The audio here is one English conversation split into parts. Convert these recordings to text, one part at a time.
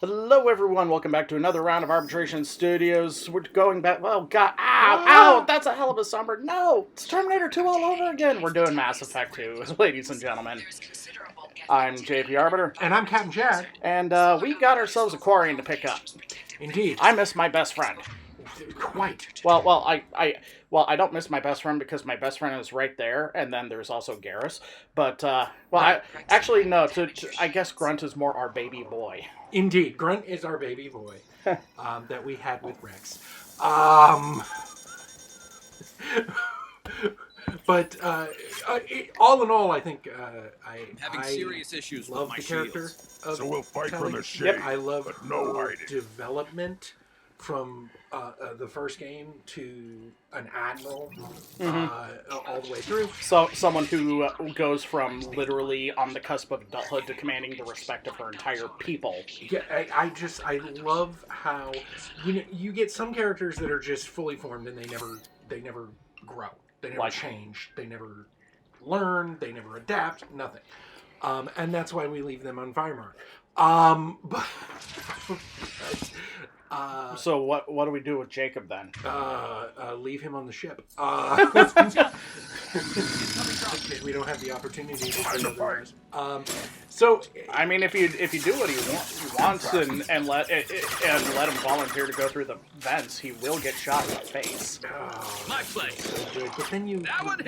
Hello, everyone. Welcome back to another round of Arbitration Studios. We're going back. Oh, God. Ow! That's a hell of a somber. No! It's Terminator 2 all over again. We're doing Mass Effect 2, ladies and gentlemen. I'm JP Arbiter. And I'm Captain Jack. And we got ourselves a Quarian to pick up. Indeed. I miss my best friend. Quite. Well, I don't miss my best friend because my best friend is right there, and then there's also Garrus. But, actually, no. I guess Grunt is more our baby boy. Indeed. Grunt is our baby boy that we had with Rex. But all in all, I think I serious issues love with my the character. shields. So we'll fight Kelly. from the shade. I love but no her hiding. development from the first game to an admiral all the way through. So someone who goes from literally on the cusp of adulthood to commanding the respect of her entire people. Yeah, I love how you get some characters that are just fully formed and they never grow, they never change, they never learn, they never adapt, nothing, and that's why we leave them on Weimar. So what do we do with Jacob then? Leave him on the ship. Because we don't have the opportunity to do otherwise. So I mean, if you do what he wants and let him volunteer to go through the vents, he will get shot in the face. My place. So good. But then you don't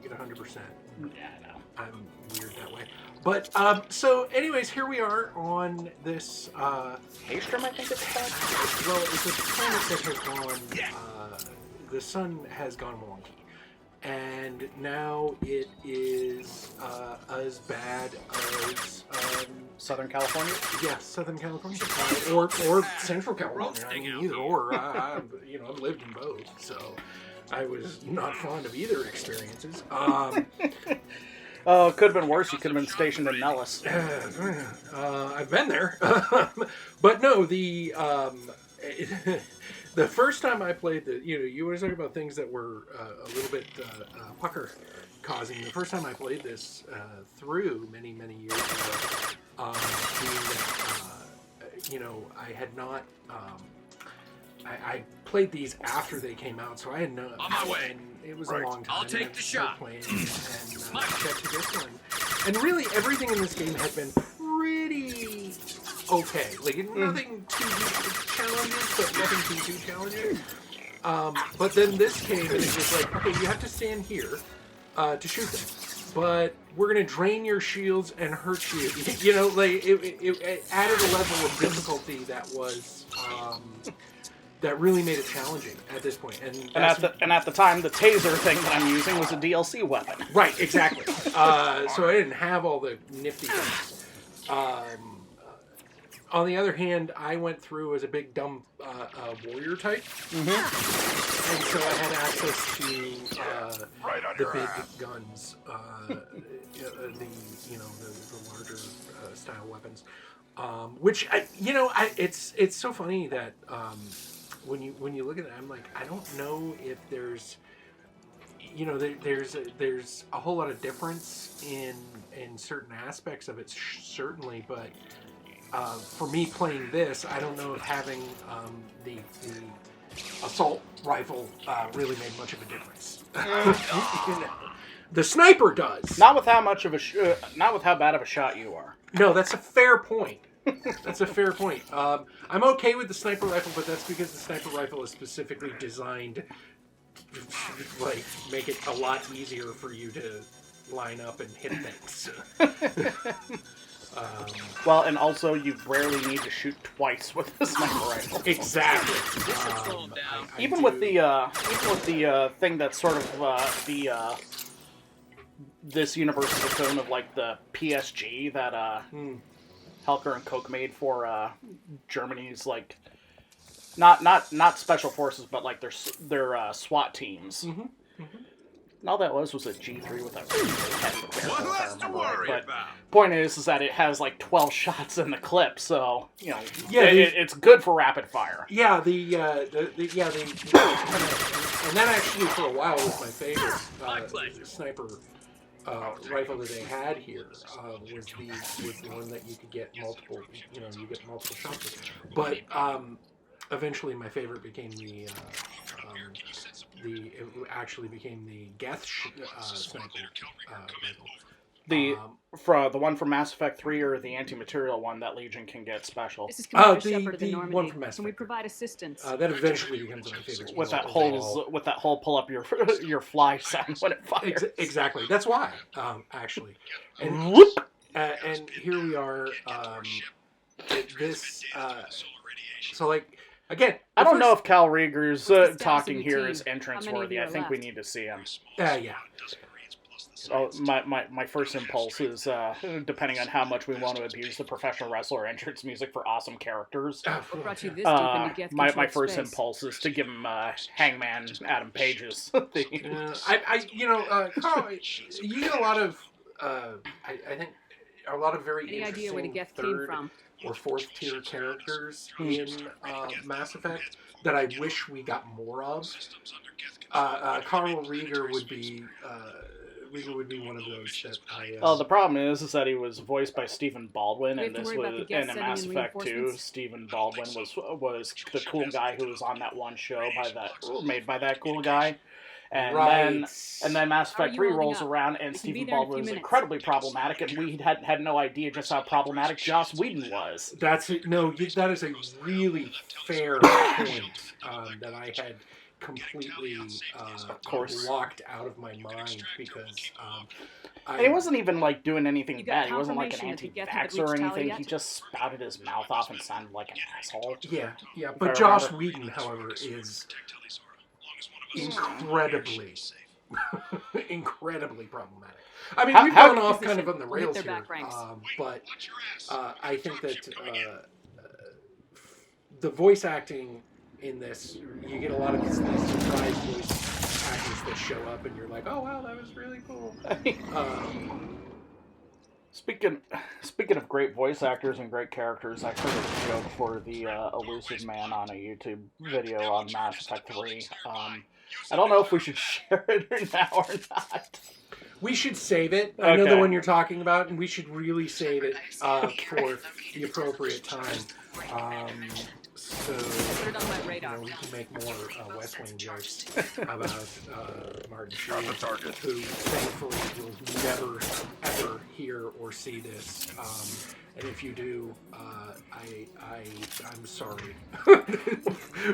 get 100%. Yeah, I know. I'm weird that way. But, so anyways, here we are on this, Haystrom, I think it's called? well, it's a planet that has gone, the sun has gone wonky. And now it is, as bad as, Southern California? yeah, Southern California. Or Central California. I mean, either or. I've lived in both, so I was not fond of either experiences. Oh, it could have been worse. You could have been stationed in Nellis. I've been there. But no, the first time I played you were talking about things that were a little bit pucker causing. The first time I played this through many years ago, I had not. I played these after they came out, so I had no. On my way. And it was a long time. I'll take the shot. Playing and check to this one. And really, everything in this game had been pretty okay. Like nothing too challenging, but nothing too challenging. But then this came and it was like, okay, you have to stand here to shoot them. But we're gonna drain your shields and hurt you. It added a level of difficulty that was. That really made it challenging at this point. And at the time, the taser thing that I'm using was a DLC weapon. Right, exactly. So I didn't have all the nifty things. On the other hand, I went through as a big dumb warrior type, and so I had access to the big guns, the larger style weapons. Which it's so funny that when you look at it, I'm like, I don't know if there's there's a whole lot of difference in certain aspects of it, certainly, but for me playing this, I don't know if having the assault rifle really made much of a difference. The sniper does. Not with how bad of a shot you are. No, that's a fair point. That's a fair point. I'm okay with the sniper rifle, but that's because the sniper rifle is specifically designed to make it a lot easier for you to line up and hit things. Well, and also you rarely need to shoot twice with the sniper rifle. Exactly. Even with the thing that's sort of this universe's equivalent of like the PSG that Helker and Koch made for Germany's like not special forces, but like their SWAT teams. Mm-hmm. Mm-hmm. And all that was a G3 with a heavy barrel, What less to worry but about? Point is that it has like 12 shots in the clip, so it's good for rapid fire. Yeah, the and that actually for a while was my favorite sniper rifle that they had here was the one that you could get multiple, you get multiple shots with. But eventually, my favorite became it actually became the Geth sniper rifle. The the one from Mass Effect 3 or the anti-material one that Legion can get special. This is Commander Shepard of the the Normandy. one from Mass Can we Effect. provide assistance? That eventually becomes my favorite. With that whole pull up your fly sound when it fires. Exactly. That's why, actually. And and here we are. So like again, I don't know if Cal Rieger's What's the status of talking your here team? is entrance How many of worthy. you I are think we left? need to see him. Yeah. Oh, my first impulse is, depending on how much we want to abuse the professional wrestler entrance music for awesome characters, What brought you this deep into Geth my controlled first space? impulse is to give him Hangman Adam Page's theme. Carl, you get a lot of, I think, a lot of very Any idea where the interesting Geth came third from? or fourth tier characters in Mass Effect that I wish we got more of. Carl Rieger would be one of those that I. Oh, the problem is that he was voiced by Stephen Baldwin, We and have to this worry about was the Geth in sending Mass in Effect 2. reinforcements? Stephen Baldwin was the cool guy who was on that one show made by that cool guy. And Right. then Mass How are Effect you 3 holding rolls up? around, and We can be Stephen there in a Baldwin few was minutes. incredibly problematic, and we had no idea just how problematic Joss Whedon was. That is a really fair point that I had completely course. locked out of my mind because And he wasn't even like doing anything You got bad. He wasn't like an confirmation that the Geth had anti-vaxxer or reached anything. Talia He yet? just spouted his mouth off and sounded like an asshole. Yeah. I But Joss remember. Whedon, however, is incredibly, incredibly problematic. I mean, we've gone off kind of on the We'll hit rails their here, back ranks. but I think that the voice acting in this, you get a lot of these surprise voice actors that show up, and you're like, oh wow, that was really cool. Speaking of great voice actors and great characters, I heard a joke for the Elusive Man on a YouTube video on Mass Effect 3. I don't know if we should share it now or not. We should save it. I know the Okay. one you're talking about, and we should really save it for the appropriate time. So Put it on my radar. we can make more West Wing jokes about Martin Sheen, who thankfully will never ever hear or see this. And if you do, I'm sorry.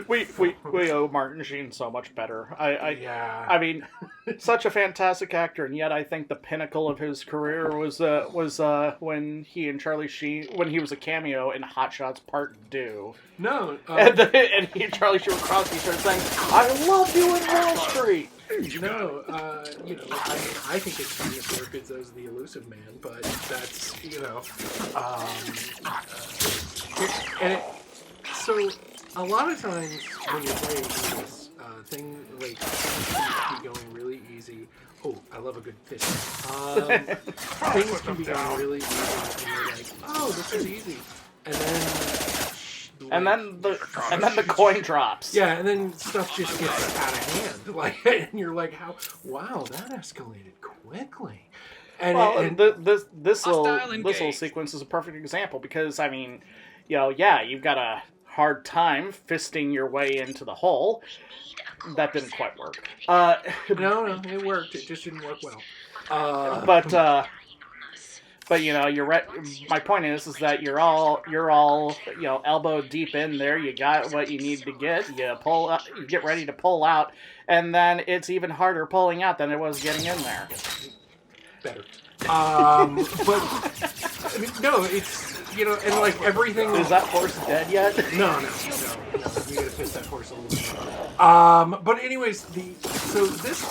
we owe Martin Sheen so much better. Yeah. I mean, such a fantastic actor, and yet I think the pinnacle of his career was when he and Charlie Sheen, when he was a cameo in Hot Shots Part 2. No. And he and Charlie Sheen across each other saying, "I love you in Wall Street." No, I think it's as good as the Elusive Man, but that's, so a lot of times when you're playing this thing, like, things can be going really easy. Oh, I love a good fist. Things can be going really easy, and you're like, oh, this is easy. And then the coin drops. yeah, and then stuff just gets out of hand. Like, and you're like, wow, that escalated quickly. And This little engaged. sequence is a perfect example because I mean, you've got a hard time fisting your way into the hole. That didn't quite work. no, it worked. It just didn't work well. But you're right. My point is that you're all elbow deep in there. You got what you need to get. You get ready to pull out, and then it's even harder pulling out than it was getting in there. Better. But I mean, no, it's and like everything. Is that horse dead yet? No. You gotta piss that horse a little bit. But anyways, this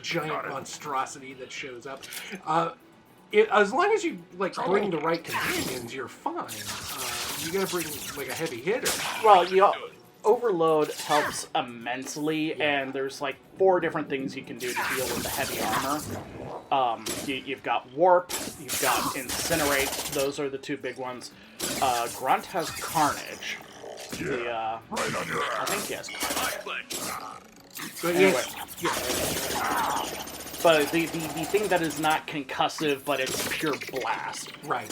giant monstrosity that shows up. As long as you bring the right companions, you're fine. You gotta bring like a heavy hitter. Well, Overload helps immensely, and there's 4 different things you can do to deal with the heavy armor. You've got Warp, you've got Incinerate, those are the 2 big ones. Grunt has Carnage. I think he has Carnage. But Anyway. but the thing that is not concussive, but it's pure blast. Right.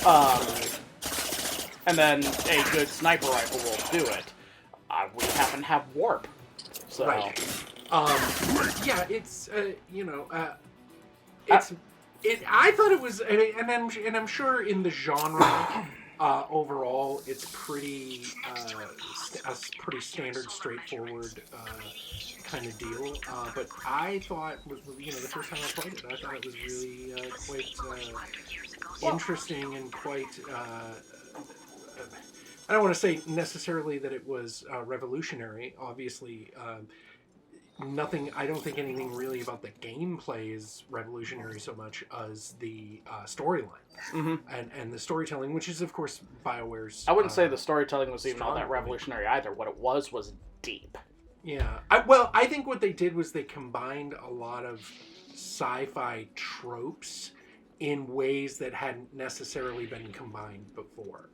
And then a good sniper rifle will do it. We happen to have warp, so Right. Yeah, it's it's I thought it was, and I'm sure in the genre overall, it's pretty a pretty standard, straightforward kind of deal. But I thought, the first time I played it, I thought it was really quite interesting and quite. I don't want to say necessarily that it was revolutionary. Obviously, nothing. I don't think anything really about the gameplay is revolutionary so much as the storyline and the storytelling, which is of course BioWare's. I wouldn't say the storytelling was even all that strong revolutionary either. What it was deep. Yeah. I think what they did was they combined a lot of sci-fi tropes in ways that hadn't necessarily been combined before.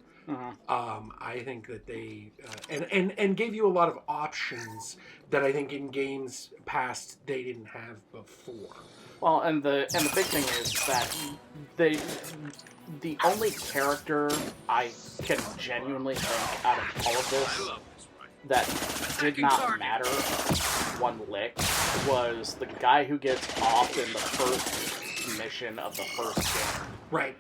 I think that they and gave you a lot of options that I think in games past they didn't have before. Well, and the big thing is that the only character I can genuinely think out of all of this that did not matter one lick was the guy who gets off in the first mission of the first game. Right.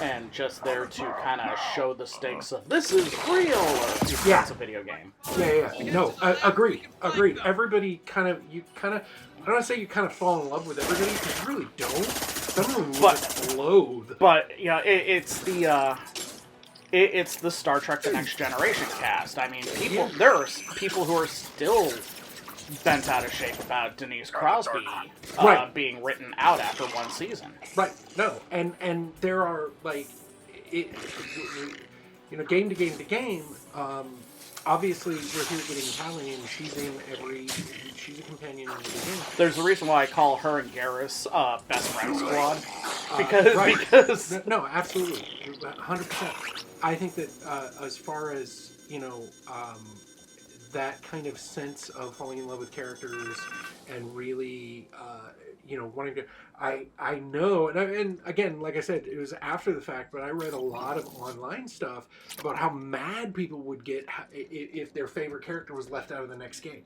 And just there to kind of show the stakes of this is real, or Yeah. it's a video game. Yeah. No, agreed. Everybody kind of, I don't want to say you kind of fall in love with everybody, because you really don't. Some of them you just loathe. But yeah, it's the Star Trek: The Next Generation cast. I mean, there are people who are still bent out of shape about Denise Crosby Right. being written out after one season. Right. No. And there are like, game to game to game. Obviously, we're here getting Callie, and she's a companion in every game. There's a reason why I call her and Garrus best friend squad Right. because No, absolutely, 100%. I think that as far as that kind of sense of falling in love with characters and really wanting to, I know, and again, like I said, it was after the fact, but I read a lot of online stuff about how mad people would get if their favorite character was left out of the next game.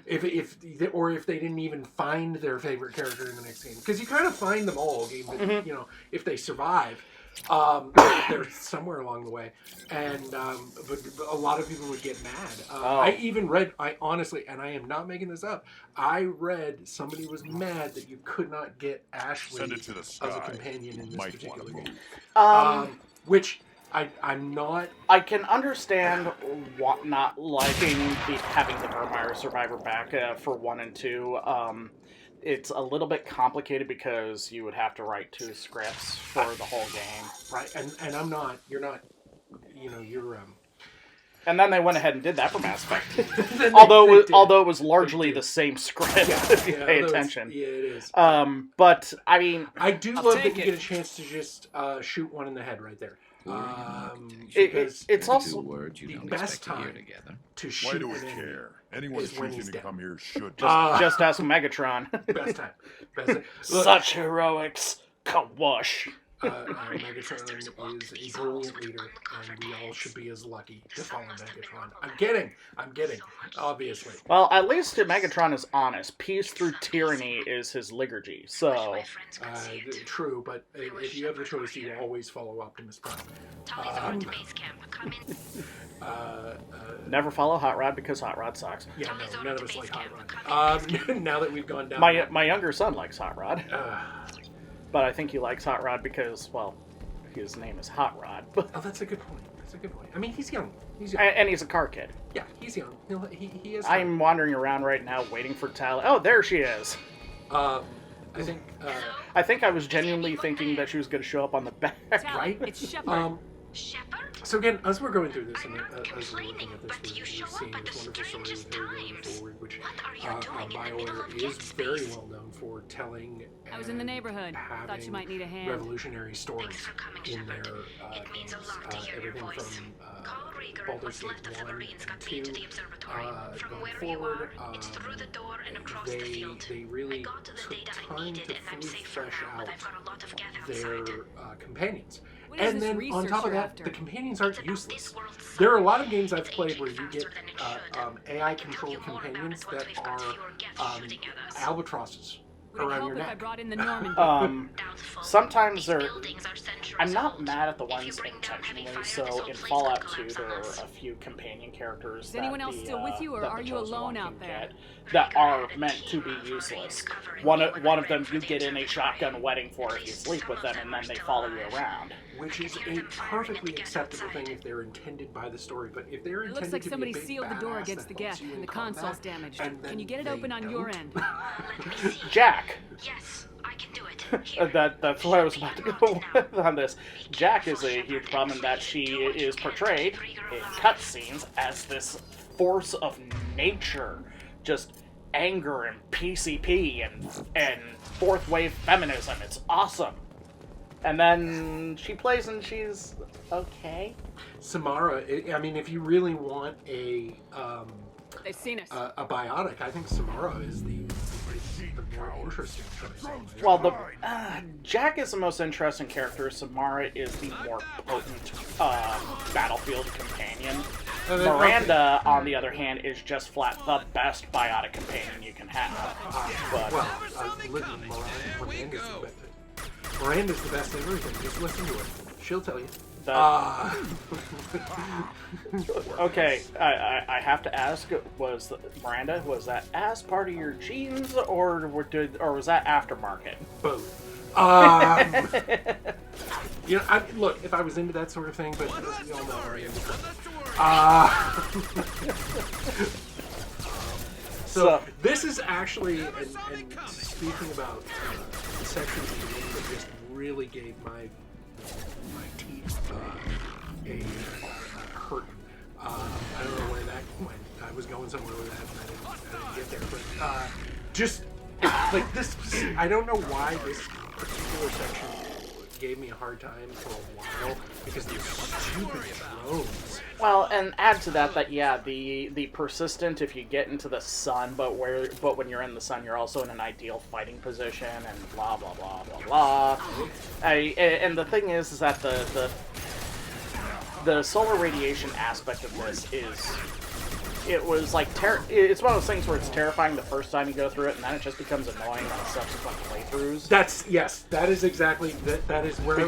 If they didn't even find their favorite character in the next game, because you kind of find them all if they survive. They're somewhere along the way, and but a lot of people would get mad. I even read, I honestly, and I am not making this up, I read somebody was mad that you could not get Ashley as a companion in this particular game. Which I'm not. I can understand not liking having the Vermeer Survivor back for 1 and 2. It's a little bit complicated because you would have to write 2 scripts for the whole game. Right, and I'm not. You're not. You're. And then they went ahead and did that for Mass Effect. although it was largely the same script, if you pay attention. Yeah, it is. But I mean, I do love that you get a chance to just shoot one in the head right there. It's also the best time to shoot. Why do we care? Anyone choosing to come here should. Just ask Megatron. Best time. Look, such heroics. Kawush. Megatron is a brilliant leader, and we all should be as lucky to follow Megatron. I'm kidding, obviously. Well, at least Megatron is honest. Peace through tyranny is his liturgy, so... True, but if you have the choice, you always follow Optimus Prime. Never follow Hot Rod because Hot Rod sucks. Yeah, no, none of us like Hot Rod. Now that we've gone down... My younger son likes Hot Rod. But I think he likes Hot Rod because, well, his name is Hot Rod. Oh, that's a good point. I mean, he's young. And he's a car kid. Yeah, he's young. He is. I'm wandering around right now waiting for Tally. Oh, there she is. I think I was genuinely thinking that she was going to show up on the back. Tally, Right? it's Shepard. So again, as we're going through this, and as we're looking at this, we're seeing this wonderful story with Harry going forward, which BioWare is very well known for telling. I was in the neighborhood. Having Thought you might need a hand. revolutionary stories in their games. Everything from Baldur's Gate 1 and 2 going forward. They really took time to fully flesh out their companions. And then on top of that, the companions aren't useless. There are a lot of games I've played where you get AI-controlled companions that are albatrosses around your neck. I brought in the Sometimes they're... I'm not mad at the ones intentionally, so in Fallout 2 there are a few companion characters that anyone else still with you, or are you alone out there? That are meant to be useless. One of them you get in a shotgun wedding for if you sleep with them, and then they follow you around. Which is a perfectly acceptable thing if they're intended by the story, but if they're intended It looks like to somebody be a big sealed the door badass against the that helps gate, you and in the console's combat, damaged. and then Can you get it they open on your don't. end? Jack. Yes, I can do it. That's what I was about to go with on this. Jack is a huge problem in that she is portrayed in cutscenes as this force of nature, just anger and PCP and fourth wave feminism. It's awesome. And then she plays and she's okay. Samara, I mean, if you really want a They've seen us. a biotic, I think Samara is the more interesting choice. Well, Jack is the most interesting character. Samara is the more potent battlefield companion. Miranda, on the other hand, is just flat the best biotic companion you can have. Miranda's the best in everything. Just listen to her. She'll tell you. Okay, I have to ask: was Miranda, was that as part of your genes, or was that aftermarket? Both. You know, look, if I was into that sort of thing, but you all know, so this is actually, and speaking about sections of the game that just really gave my teeth a hurt. I don't know where that went. I was going somewhere with that, and I didn't get there. But just like this, I don't know why this particular section gave me a hard time for a while because these stupid drones. Well, and add to that yeah, the persistent if you get into the sun, but when you're in the sun, you're also in an ideal fighting position, and blah blah blah blah blah. And the thing is that the solar radiation aspect of this it was like it's one of those things where it's terrifying the first time you go through it, and then it just becomes annoying on subsequent playthroughs. That is exactly that is where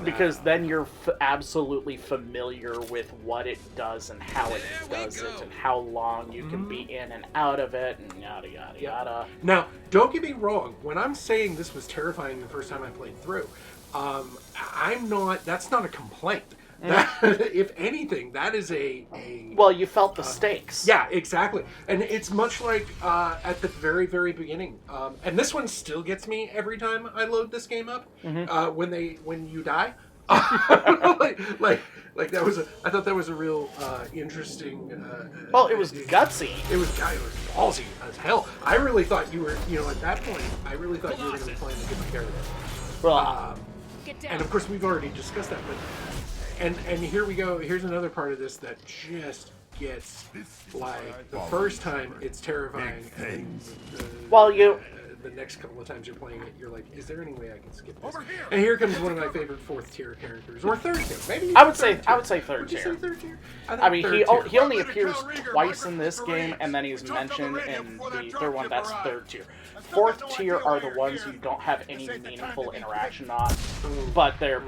because then you're absolutely familiar with what it does and how it does it and how long you can be in and out of it and yada yada yada. Now, don't get me wrong. When I'm saying this was terrifying the first time I played through, I'm not. That's not a complaint. That, if anything, that is a well, you felt the stakes. Yeah, exactly. And it's much like at the very, very beginning. And this one still gets me every time I load this game up. When you die, like that was I thought that was a real interesting. Well, it was gutsy. It was ballsy as hell. I really thought you were, at that point, I really thought you were going to be playing a different character. Well, and of course we've already discussed that, but. And here we go. Here's another part of this that just gets like the first time it's terrifying, and the next couple of times you're playing it, you're like, is there any way I can skip this? And here comes one of my favorite fourth tier characters, or third tier, maybe. I would say third tier. Would you say third tier? I mean, he only appears twice in this game, and then he's mentioned in the third one. That's third tier. Fourth tier are the ones you don't have any meaningful interaction on, but their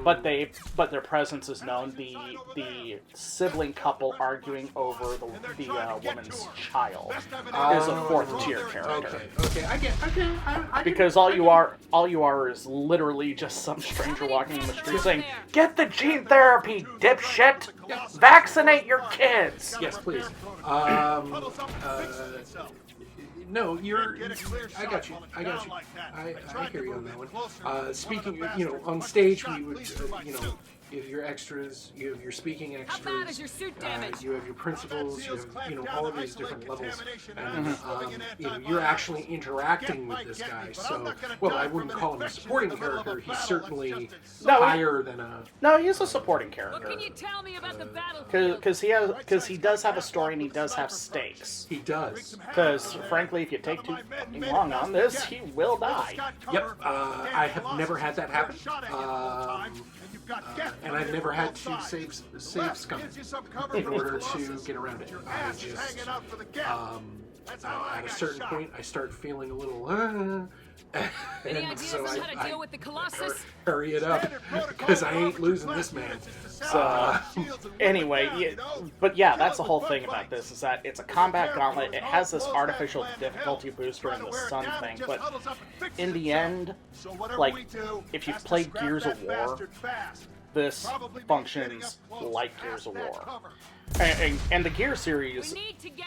presence is known. The sibling couple arguing over the woman's child is a fourth tier character. Okay, I get. Because all you are is literally just some stranger walking in the street saying, "Get the gene therapy, dipshit! Vaccinate your kids!" Yes, please. No, I got you. I hear you on that one. Speaking, on stage we would, you have your extras, you have your speaking How extras. bad is your suit damage? You have your principals, you have all of these different levels, and you're actually interacting with this guy. So, well, I wouldn't call him a supporting character. He's certainly higher than a. No, he's a supporting What character. can you tell me about the battle? Because he does have a story and he does have stakes. He does. Because frankly, if you take too fucking long on this, he will die. Yep. I have never had that happen. And I've never had to save scum in order to get around it. I just, at a certain point, I start feeling a little, Any and ideas so on how to I deal with the Colossus? hurry it up, because I ain't losing this man. So, anyway, but yeah, that's the whole thing about this, is that it's a combat gauntlet. It has this artificial difficulty booster and the sun thing, but in the end, like, if you've played Gears of War, this functions like Gears of War. And the Gear series,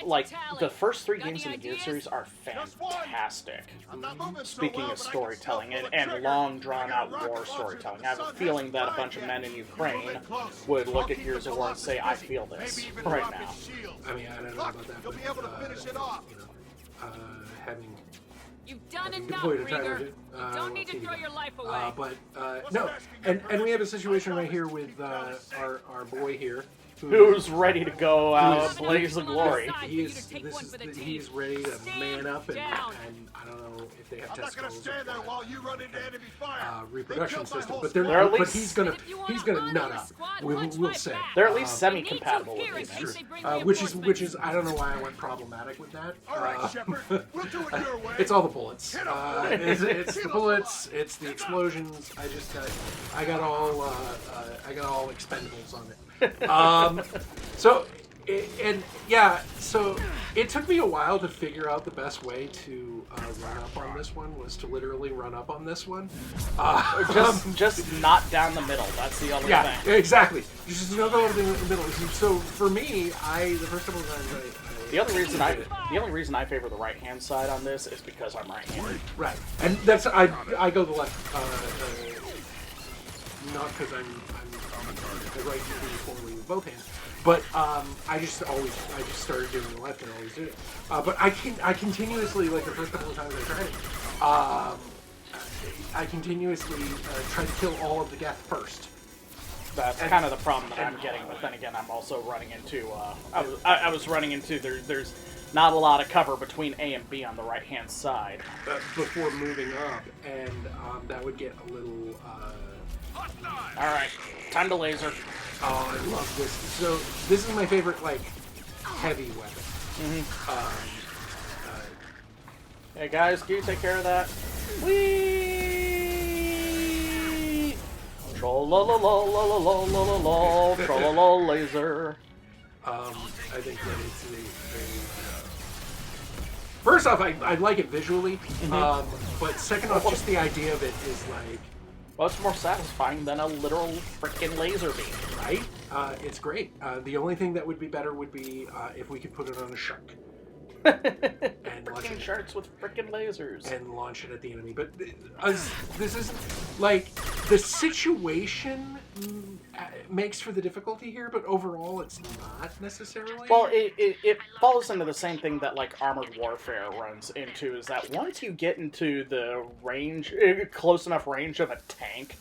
like, the first 3 games in the Gear series are fantastic. Speaking of storytelling and long, drawn-out war storytelling, I have a feeling that a bunch of men in Ukraine would look at Gears of War and say, I feel this right now. I mean, I don't know about that, but, having... You've done enough, deployed a time or Rieger. two, You don't need to throw your life away. No, and we have a situation right here with our boy here, Who's ready to go out blaze of glory. He's ready to man up, and I don't know if they have testicles or reproduction system, but but he's gonna nut up. We'll say They're at least semi-compatible with it's these. true. Which is I don't know why I went problematic with that. It's all the bullets. It's the bullets. It's the explosions. I got all expendables on it. So it took me a while to figure out the best way to run up on this one was to literally run up on this one. Just not down the middle. That's the only thing. Exactly. Just not go in the middle. So for me, the first couple of times the only reason I favor the right hand side on this is because I'm right-handed. Right, and that's I go the left. Not because I'm right forward with both hands, but I just started doing the left and always did it. But I continuously, like the first couple of times I tried it, I continuously tried to kill all of the Geth first. That's kind of the problem that I'm getting, but then again, I'm also running into, I was running into, there's not a lot of cover between A and B on the right-hand side. Before moving up, and that would get a little... Alright, time to laser. Oh, I love this. So, this is my favorite, like, heavy weapon. Hey guys, can you take care of that? Whee! Troll-la-la-la-la-la-la-la-la, troll-la-la laser. I think that it's first off, I like it visually, but second off, just the idea of it is like... What's more satisfying than a literal freaking laser beam? Right? It's great. The only thing that would be better would be if we could put it on a shark. And freaking sharks with freaking lasers. And launch it at the enemy. But this is like the situation makes for the difficulty here, but overall it's not necessarily. Well, it falls into the same thing that like Armored Warfare runs into, is that once you get into the range, close enough range of a tank,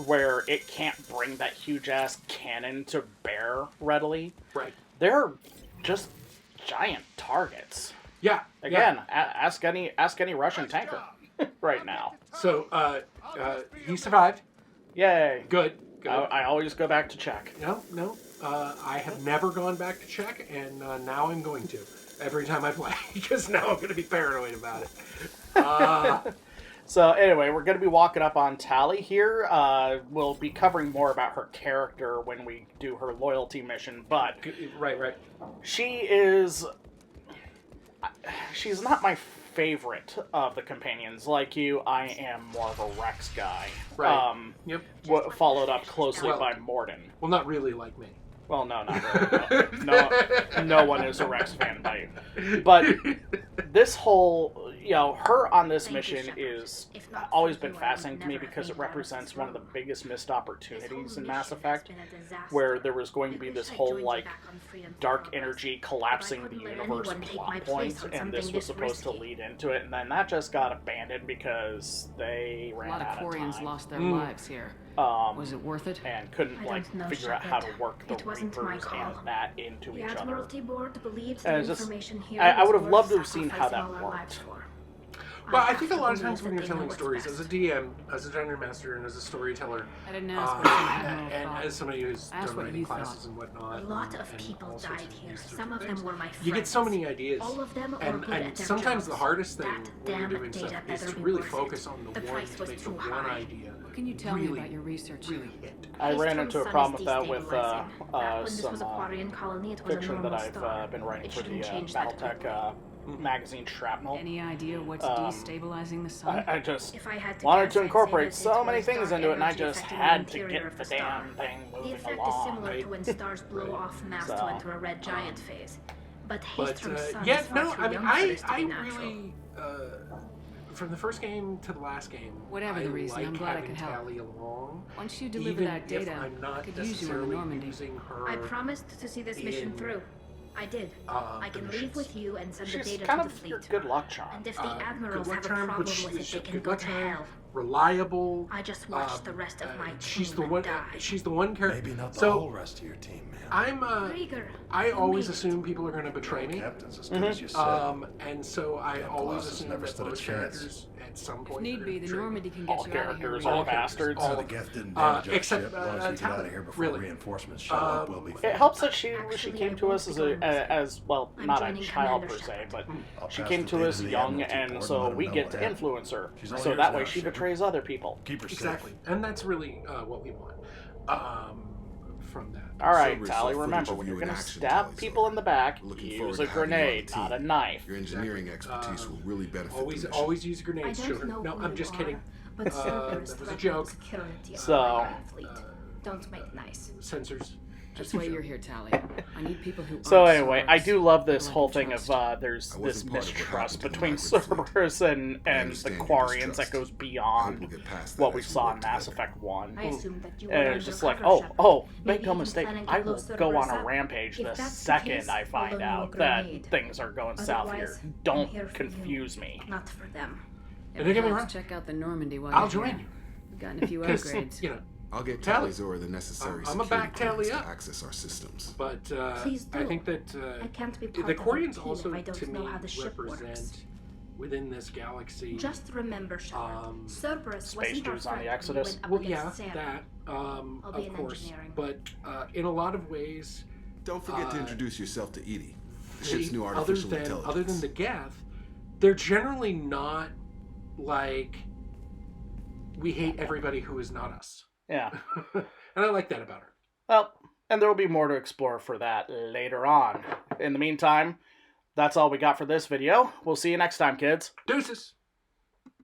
where it can't bring that huge ass cannon to bear readily, right? They're just giant targets. Yeah. Again, ask any Russian tanker right now. So he survived. Yay. Good. I always go back to check. No. I have never gone back to check, and now I'm going to every time I play because now I'm going to be paranoid about it. So anyway, we're going to be walking up on Tali here. We'll be covering more about her character when we do her loyalty mission, but... Right. She's not my favorite of the companions. Like you, I am more of a Rex guy. Right. Yep. Followed up closely by Morden. Well, not really like me. Well, no, not really. No one is a Rex fan by you. But this whole... you know, her on this Thank you, mission Shepard. is If not always for been you, I would fascinating to me never have because it made it out of represents this one of the room. biggest missed This whole opportunities in mission Mass has Effect, been a disaster. where there was going to I be wish this I'd whole, joined you like, back on Freedom dark Fortress, energy but I collapsing the couldn't let universe anyone take my plot place point, on and something this was this supposed to risky. lead into it, and then that just got abandoned because they A ran lot of out of Quarians time. lost their lives here. Um, Was it worth it? and couldn't I like don't know, figure out how to Shepard. work the It wasn't my Reapers call. and that into The each other. Admiralty Board believes And the it's just- information here I was would have worth loved to have seen how sacrificing that all our worked. lives for. Well, I have think a to lot of believe times when that you're they know telling what's stories, best. as a DM, as a dungeon master, and as a storyteller, I didn't ask what the Admiral and thought. as somebody who's Ask done what writing you classes thought. and whatnot, A lot of and people all sorts died of here. these sorts Some of things, them were my friends. you get so many ideas. All of them were And, good at and their sometimes jobs. the hardest thing That when you're damn doing stuff data is better to be really worth focus it. on The the one price to was make the too one high. idea. What can you tell me really, about your research, really Huey? hit. I ran Hastrom's into a sun problem is with that with destabilizing. Back when this some was a Quarian colony, it was a fiction that normal I've star. been writing It for the shouldn't change that BattleTech quickly. magazine Shrapnel. Any idea what's Um, destabilizing the sun? I just If I had to wanted guess, to I'd say incorporate that so it many was things dark into it, and I energy just affecting had the to interior get of the star. damn thing The moving effect is along. similar to when stars blow off mass So, to enter a red giant phase. But But Hastrom's sun yeah, is far no, too I mean, young for this to I be natural. really, from the first game to the last game, Whatever I the reason, like I'm glad I having could help. Tally along. Once you deliver Even that data, if I'm I not could use you on necessarily Normandy. using her. I promised to see this mission in, through. I did. I can the leave missions. with you and send the She's data kind to the of your fleet. good luck charm. And if the Good admirals luck have a charm, problem but with it, they she's can good go luck to charm, hell. reliable. I just watched the rest of my She's team the one. die. She's the one character. Maybe not the so whole rest of your team, man. Krieger, I you always made it. assume people are going to betray me. Captain's as good as you said. And so I Captain always Colossus assume never that stood a most chance. characters at some If point. need are be, gonna the betray me. Normandy can All get you out of here. characters real are all quick. bastards. So the Geth didn't damage our except, ship. As long as we get out Tally, of here before really. reinforcements show up, we'll be fine. It helps that she Actually, came I to won't us be as going as well, I'm not a joining child Commander per se, Shepard. but I'll she pass came the to data us to the young, Admiralty and board so let 'em we know get what to happened. influence her, She's all so yours that now, way she Shepard. betrays other people. Keep her safe. Exactly, and that's really what we want from that. All right, Cerberus Tally, saw remember, footage of when you you're in going to action, stab Tally, people so in the back, looking forward use to a having you on grenade, the not a team. knife. Your engineering expertise will really benefit Always, the mission. always use I grenades, don't children. know No, who I'm you just are, kidding. But Cerberus that was a threatens joke. security of So- our fleet. Don't make nice. Sensors. That's why you're here, Tally. I need people who So aren't anyway, I Cerberus, do love this who I whole can thing of trust. there's I this wasn't part of what mistrust happened to the between migrant fleet. Cerberus and the understand your Quarians that distrust. goes I hope beyond we'll get past that what we as we saw work in Mass together. Effect 1. I assumed that you were And it's just like, undercover, oh, Shepard. oh, Maybe make no he was mistake, planning to I blow will go on Cerberus a up. rampage If the that's the second case, I I'll find loan you a out that grenade. things are going south here. Otherwise, I'm Don't here for confuse you, me. not for them. And don't get me wrong. Check out the Normandy while I'll you're join here. you. We've gotten a few Because, upgrades. you know, I'll get Tally. Tally Zora the necessary I'm a security back Tally clearance up. to access our systems. but Please I do. think that I can't be the part of the Quarians team also, if I don't to me, know how the ship represent works. within this galaxy. Just remember, Shepard. Cerberus Space wasn't our Jews on the friend when we Exodus? went up Well, against yeah, Sam. that I'll be of in course, engineering. but in a lot of ways, Don't forget to introduce yourself to Edie, the they- ship's new artificial intelligence. other than the Geth, they're generally not like we hate everybody who is not us. Yeah. And I like that about her. Well, and there will be more to explore for that later on. In the meantime, that's all we got for this video. We'll see you next time, kids. Deuces.